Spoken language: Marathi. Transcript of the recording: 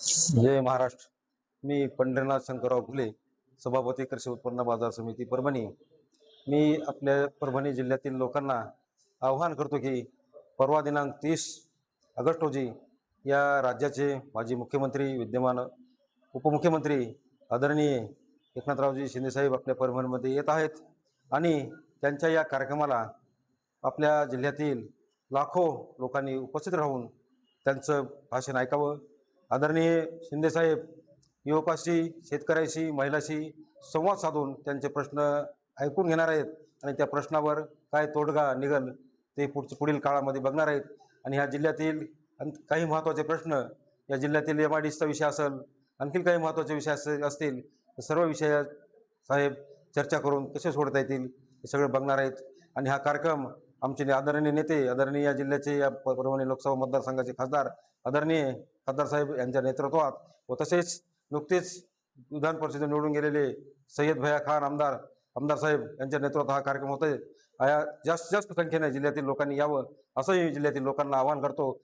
जय महाराष्ट्र. मी पंढरीनाथ शंकरराव फुले, सभापती कृषी उत्पन्न बाजार समिती परभणी. मी आपल्या परभणी जिल्ह्यातील लोकांना आवाहन करतो की परवा दिनांक 30 ऑगस्ट रोजी या राज्याचे माजी मुख्यमंत्री, विद्यमान उपमुख्यमंत्री आदरणीय एकनाथरावजी शिंदेसाहेब आपल्या परभणीमध्ये येत आहेत आणि त्यांच्या या कार्यक्रमाला आपल्या जिल्ह्यातील लाखो लोकांनी उपस्थित राहून त्यांचं भाषण ऐकावं. आदरणीय शिंदेसाहेब युवकाशी, शेतकऱ्याशी, महिलाशी संवाद साधून त्यांचे प्रश्न ऐकून घेणार आहेत आणि त्या प्रश्नावर काय तोडगा निघेल ते पुढील काळामध्ये बघणार आहेत. आणि ह्या जिल्ह्यातील काही महत्त्वाचे प्रश्न, या जिल्ह्यातील MIDCचा विषय असेल, आणखी काही महत्त्वाचे विषय असतील, सर्व विषय साहेब चर्चा करून कसे सोडता येतील हे सगळे बघणार आहेत. आणि हा कार्यक्रम आमचे आदरणीय नेते, आदरणीय या जिल्ह्याचे, या परभणी लोकसभा मतदारसंघाचे खासदार आदरणीय खासदार साहेब यांच्या नेतृत्वात व तसेच नुकतेच विधान परिषदेत निवडून गेलेले सय्यद भैया खान आमदार साहेब यांच्या नेतृत्वात हा कार्यक्रम होतोय. जास्तीत जास्त संख्येने जिल्ह्यातील लोकांनी यावं असंही जिल्ह्यातील लोकांना आवाहन करतो.